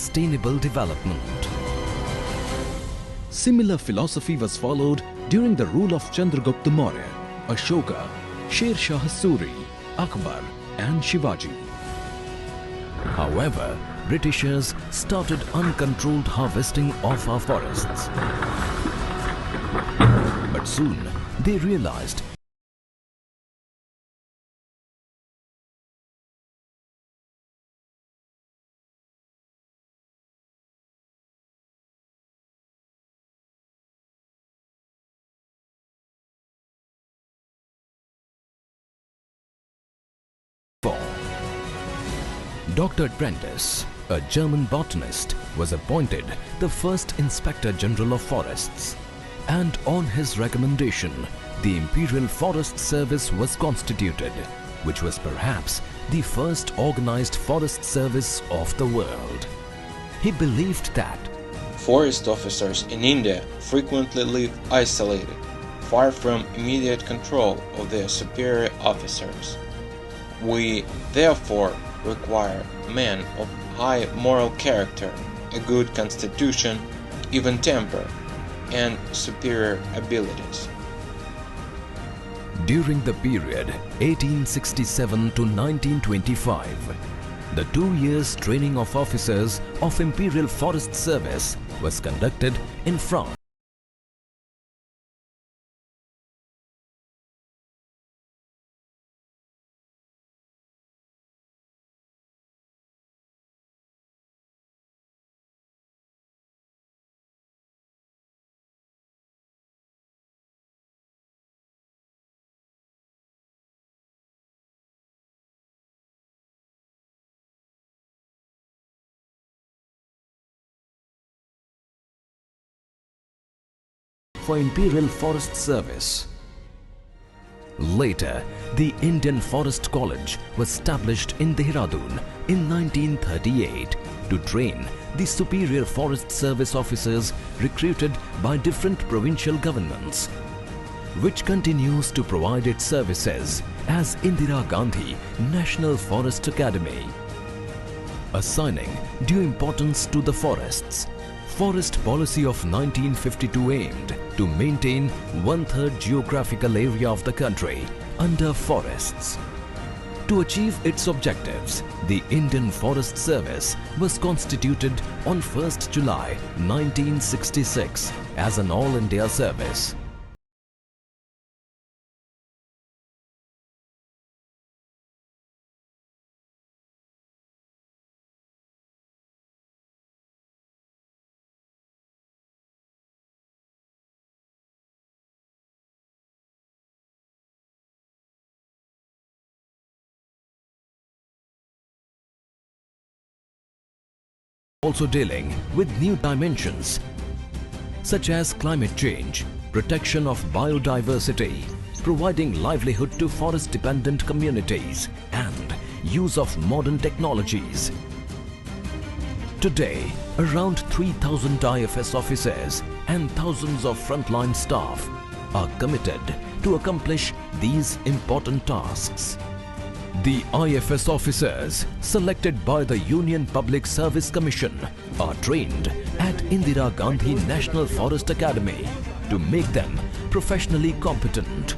sustainable development. Similar philosophy was followed during the rule of Chandragupta Maurya, Ashoka, Sher Shah Suri, Akbar and Shivaji. However, Britishers started uncontrolled harvesting of our forests. But soon they realized Dr. Prentice, a German botanist, was appointed the first Inspector General of Forests, and on his recommendation, the Imperial Forest Service was constituted, which was perhaps the first organized forest service of the world. He believed that forest officers in India frequently live isolated, far from immediate control of their superior officers. We, therefore, require men of high moral character, a good constitution, even temper, and superior abilities. during the period 1867 to 1925, the 2 years training of officers of Imperial Forest Service was conducted in France. For Imperial Forest Service. Later, the Indian Forest College was established in Dehradun in 1938 to train the superior Forest Service officers recruited by different provincial governments, which continues to provide its services as Indira Gandhi National Forest Academy. Assigning due importance to the forests, Forest Policy of 1952 aimed to maintain 1/3 geographical area of the country under forests. To achieve its objectives, the Indian Forest Service was constituted on 1st July 1966 as an All India service. Also dealing with new dimensions such as climate change, protection of biodiversity, providing livelihood to forest-dependent communities, and use of modern technologies. Today, around 3,000 IFS officers and thousands of frontline staff are committed to accomplish these important tasks. The IFS officers selected by the Union Public Service Commission are trained at Indira Gandhi National Forest Academy to make them professionally competent.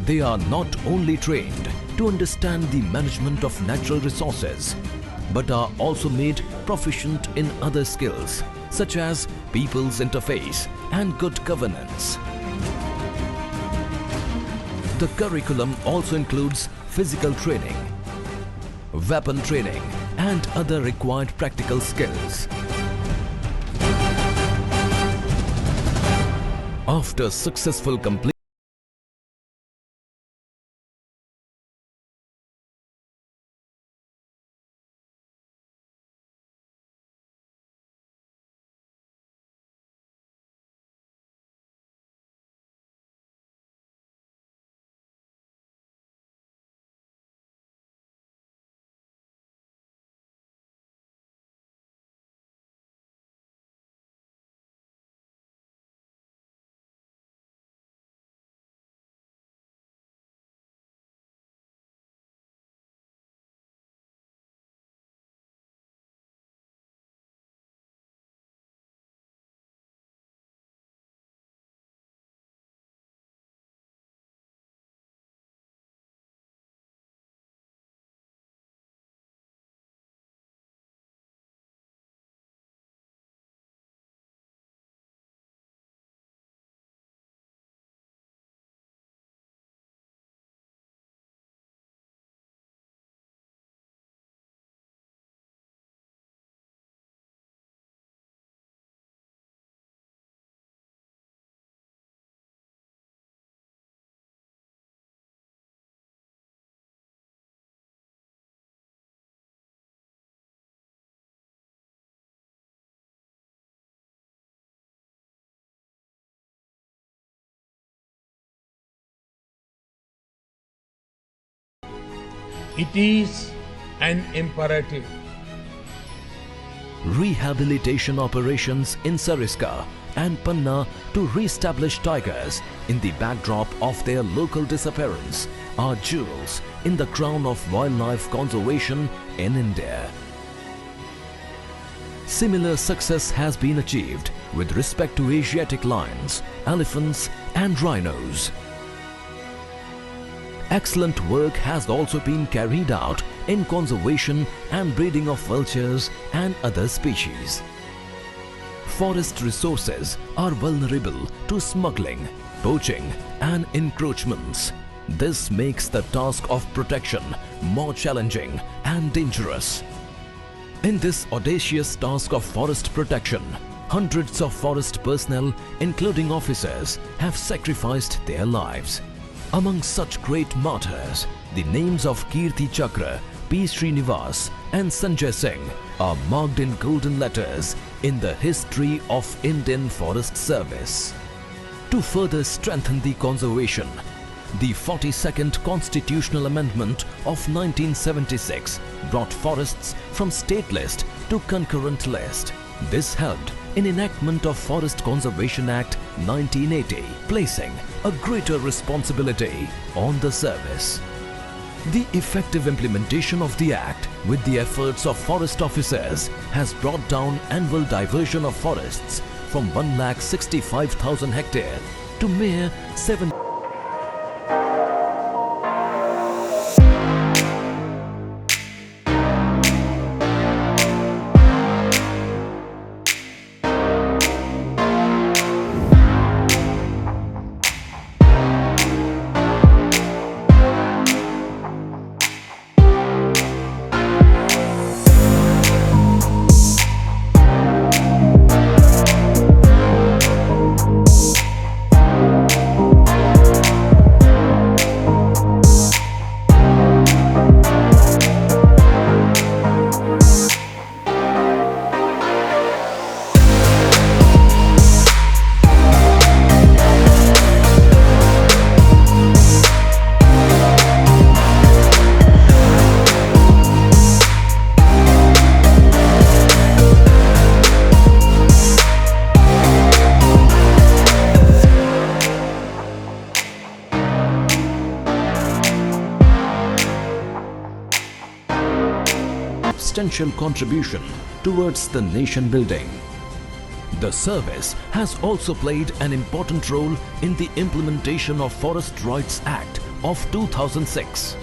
They are not only trained to understand the management of natural resources, but are also made proficient in other skills such as people's interface and good governance. The curriculum also includes physical training, weapon training, and other required practical skills. After successful completion It is an imperative. Rehabilitation operations in Sariska and Panna to re-establish tigers in the backdrop of their local disappearance are jewels in the crown of wildlife conservation in India. Similar success has been achieved with respect to Asiatic lions, elephants and rhinos. Excellent work has also been carried out in conservation and breeding of vultures and other species. Forest resources are vulnerable to smuggling, poaching and encroachments. This makes the task of protection more challenging and dangerous. In this audacious task of forest protection, hundreds of forest personnel, including officers, have sacrificed their lives. Among such great martyrs, the names of Kirti Chakra, P. Srinivas and Sanjay Singh are marked in golden letters in the history of Indian Forest Service. To further strengthen the conservation, the 42nd Constitutional Amendment of 1976 brought forests from state list to concurrent list. This helped in enactment of Forest Conservation Act 1980, placing a greater responsibility on the service. The effective implementation of the Act with the efforts of forest officers has brought down annual diversion of forests from 1,65,000 hectares to mere 7. Substantial contribution towards the nation building. The service has also played an important role in the implementation of Forest Rights Act of 2006.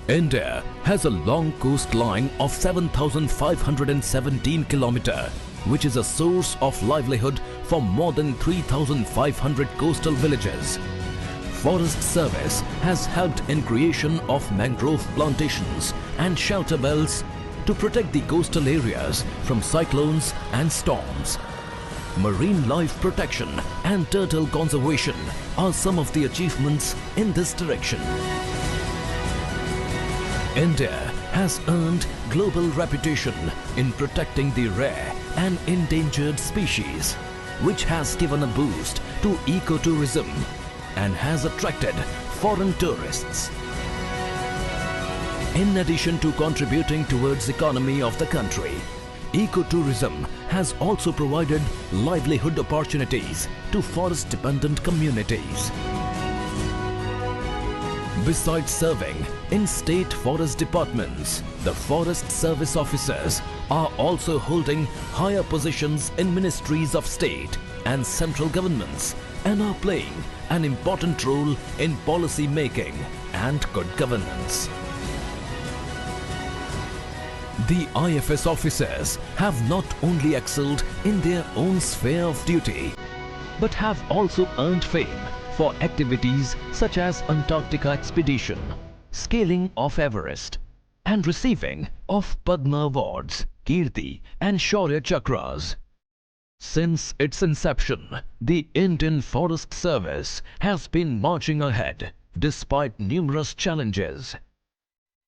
India has a long coastline of 7,517 km, which is a source of livelihood for more than 3,500 coastal villages. Forest Service has helped in creation of mangrove plantations and shelter belts to protect the coastal areas from cyclones and storms. Marine life protection and turtle conservation are some of the achievements in this direction. India has earned global reputation in protecting the rare and endangered species, which has given a boost to ecotourism and has attracted foreign tourists. In addition to contributing towards the economy of the country, ecotourism has also provided livelihood opportunities to forest-dependent communities. Besides serving in state forest departments, the Forest Service officers are also holding higher positions in ministries of state and central governments and are playing an important role in policy making and good governance. The IFS officers have not only excelled in their own sphere of duty, but have also earned fame for activities such as Antarctica expedition, scaling of Everest, and receiving of Padma Awards, Kirti and Shaurya Chakras. Since its inception, the Indian Forest Service has been marching ahead despite numerous challenges,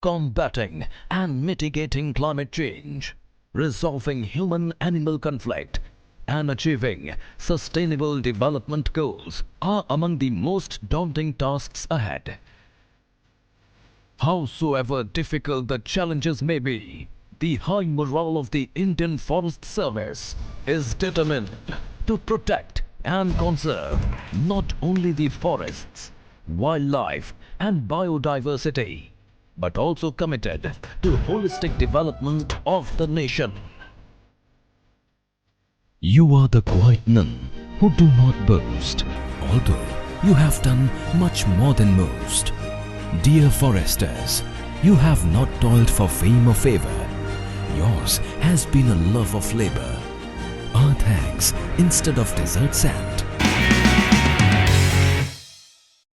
combating and mitigating climate change, resolving human-animal conflict, and achieving sustainable development goals are among the most daunting tasks ahead. Howsoever difficult the challenges may be, the high morale of the Indian Forest Service is determined to protect and conserve not only the forests, wildlife and biodiversity, but also committed to holistic development of the nation. You are the quiet none who do not boast, although you have done much more than most. Dear foresters, you have not toiled for fame or favor. Yours has been a love of labor. Earth hangs instead of desert sand.